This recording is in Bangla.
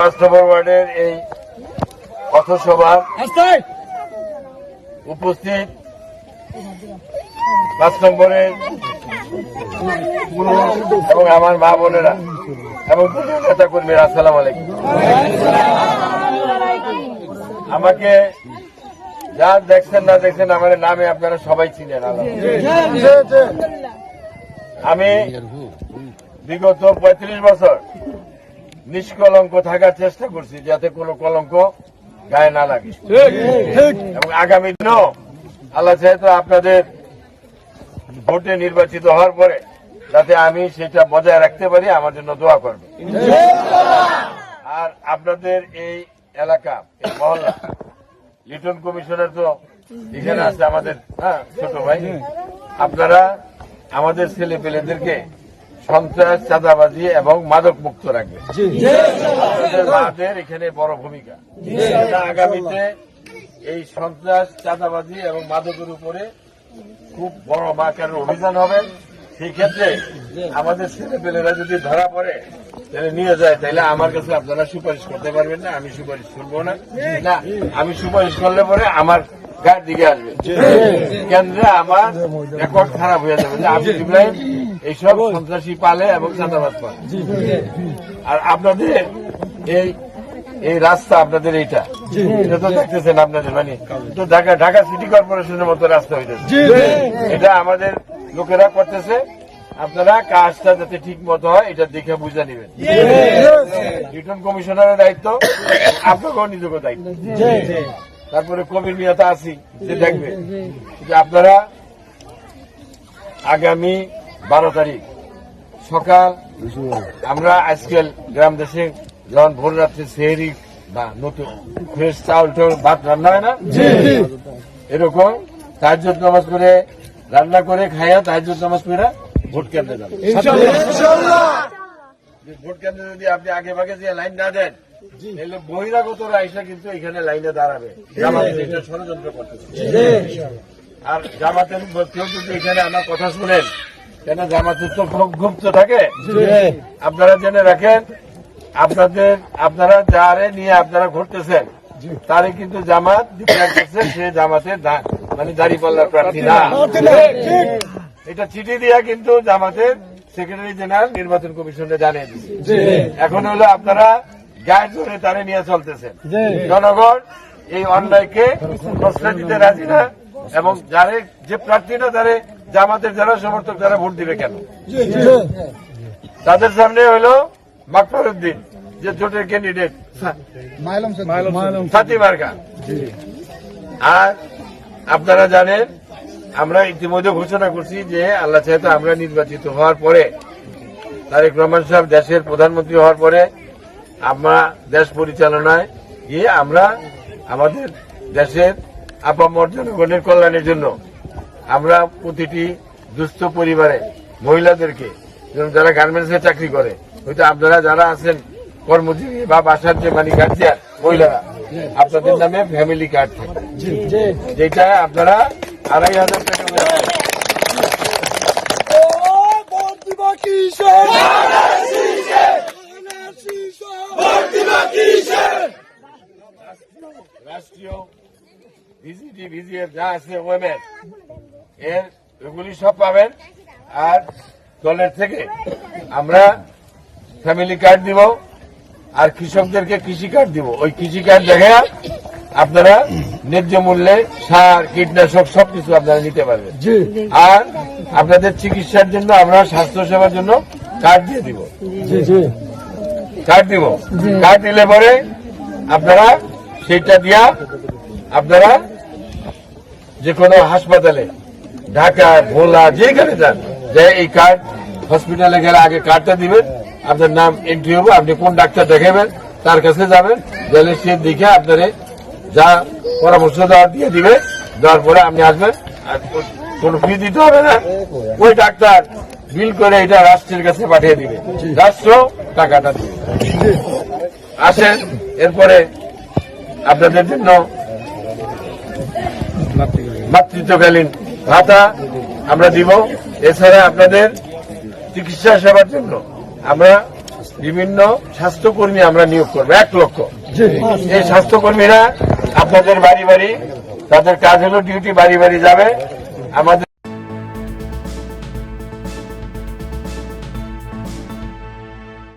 5 নম্বর ওয়ার্ডের এই পথসভা উপস্থিত 5 নম্বরের পুরুষ এবং আমার মা বোনেরা এবং নেতা কর্মীরা, আসসালামু আলাইকুম। আমাকে যা দেখছেন না দেখছেন, আমার নামে আপনারা সবাই চিনেন। আমি বিগত 35 বছর নিষ্কলঙ্ক থাকার চেষ্টা করছি, যাতে কোনো কলঙ্ক গায়ে না লাগে, এবং আগামী দিনও আল্লাহ চাইতো আপনাদের ভোটে নির্বাচিত হওয়ার পরে যাতে আমি সেটা বজায় রাখতে পারি, আমার জন্য দোয়া করবে। আর আপনাদের এই এলাকা, এই মহল্লা, লিটন কমিশনার তো এখানে আছে আমাদের ছোট ভাই, আপনারা আমাদের ছেলে পেলেদেরকে সন্ত্রাস, চাঁদাবাজি এবং মাদক মুক্ত রাখবে। মাদের এখানে বড় ভূমিকা। আগামীতে এই সন্ত্রাস, চাঁদাবাজি এবং মাদকের উপরে খুব বড় মাকারের অভিযান হবে। সেই ক্ষেত্রে আমাদের ছেলে পেলেরা যদি ধরা পড়ে, তাহলে নিয়ে যায়, তাহলে আমার কাছে আপনারা সুপারিশ করতে পারবেন না, আমি সুপারিশ করবো না। আমি সুপারিশ করলে পরে আমার গায়ের দিকে আসবে, কেন্দ্রে আমার রেকর্ড খারাপ হয়ে যাবে যে আবু ইব্রাহিম এইসব সন্ত্রাসী পালে এবং চাঁদাবাজ পালে। আর আপনাদের এই রাস্তা, আপনাদের এটা তো দেখতেছেন, আপনাদের মানে তো ঢাকা সিটি কর্পোরেশনের মতো রাস্তা হইতেছে, এটা আমাদের লোকেরা করতেছে। আপনারা কাজটা যাতে ঠিক মতো হয় এটা দেখে বুঝে নেবেন। রিটার্ন কমিশনারের দায়িত্ব, আপনাকেও নিজেকে দায়িত্ব। তারপরে কবির মিয়াতে আছি, যে দেখবে যে আপনারা আগামী 12 তারিখ সকাল, আমরা আজকাল গ্রাম দেশে যখন ভোর রাত্রে সেহরি বা নতুন ফ্রেশ চাউল ভাত রান্না হয় না, এরকম তাহাজ্জুদ নামাজ করে রান্না করে খাইয়া তাহাজ্জুদ নামাজ করে ভোট কেন্দ্রে যাবেন। ভোট কেন্দ্রে যদি আপনি আগে ভাগে যে লাইন না দেন, তাহলে বহিরাগতরা এসে কিন্তু এখানে লাইনে দাঁড়াবে, এটা ষড়যন্ত্র করতেছে। আর জামাতের কেউ যদি এখানে আমার কথা শুনেন, কেন জামাতের তো গুপ্ত থাকে, আপনারা জেনে রাখেন, আপনারা যারে নিয়ে আপনারা ঘুরতেছেন তারে কিন্তু জামাত ডিক্লেয়ার করছে সে জামাতের মানে দাঁড়িপাল্লার প্রার্থী না। এটা চিঠি দিয়া কিন্তু জামাতের সেক্রেটারি জেনারেল নির্বাচন কমিশনে জানিয়ে দিচ্ছে। এখন হলো আপনারা গায়ে জোরে তারে নিয়ে চলতেছেন। জনগণ এই অন্যায়কে প্রশ্রয় দিতে রাজি না, এবং যারে যে প্রার্থী না তারে জামাতের যারা সমর্থক যারা ভোট দিবে কেন, তাদের সামনে হইল মাকফারউদ্দিন যে জোটের ক্যান্ডিডেট সাথী মার্কা। আর আপনারা জানেন, আমরা ইতিমধ্যে ঘোষণা করছি যে আল্লাহ চাইতো আমরা নির্বাচিত হওয়ার পরে, তারেক রহমান সাহেব দেশের প্রধানমন্ত্রী হওয়ার পরে আমরা দেশ পরিচালনায় গিয়ে আমরা আমাদের দেশের আপামর জনগণের কল্যাণের জন্য আমরা প্রতিটি দুস্থ পরিবারে মহিলাদেরকে, যারা গার্মেন্টসে চাকরি করে, হয়তো আপনারা যারা আছেন কর্মজীবী বা বাসার যে মানে গার্জিয়ান মহিলারা, আপনাদের নামে ফ্যামিলি কার্ড থাকে, যেটা আপনারা 2500 টাকা রাষ্ট্রীয় ভিজিটি ভিজিএফ যা আছে ওয়েমেন এর এগুলি সব পাবেন। আর দলের থেকে আমরা ফ্যামিলি কার্ড দিব, আর কৃষকদেরকে কৃষি কার্ড দিব। ওই কৃষি কার্ড দেখে আপনারা ন্যায্য মূল্যে সার, কীটনাশক সবকিছু আপনারা নিতে পারবেন। আর আপনাদের চিকিৎসার জন্য আমরা স্বাস্থ্য সেবার জন্য কার্ড দিয়ে দিব, কার্ড দিলে পরে আপনারা সেইটা দিয়া আপনারা যে কোনো হাসপাতালে, ঢাকা, ভোলা, যেখানে যান, যে এই কার্ড হসপিটালে গেলে আগে কার্ডটা দিবেন, আপনার নাম এন্ট্রি হবে, আপনি কোন ডাক্তার দেখাবেন তার কাছে যাবেন, গেলে সে দেখে আপনারে যা পরামর্শ দিয়ে দিবে, দেওয়ার পরে আপনি আসবেন। আর কোন ফি দিতে হবে না, ওই ডাক্তার বিল করে এটা রাষ্ট্রের কাছে পাঠিয়ে দিবে, রাষ্ট্র টাকাটা দিবে। আসেন, এরপরে আপনাদের জন্য মাতৃত্বকালীন ভাতা আমরা দিব। এছাড়া আপনাদের চিকিৎসা সেবার জন্য আমরা বিভিন্ন স্বাস্থ্যকর্মী আমরা নিয়োগ করবো 1 লক্ষ। এই স্বাস্থ্যকর্মীরা আপনাদের বাড়ি বাড়ি, তাদের কাজ হলো ডিউটি বাড়ি বাড়ি যাবে। আমাদের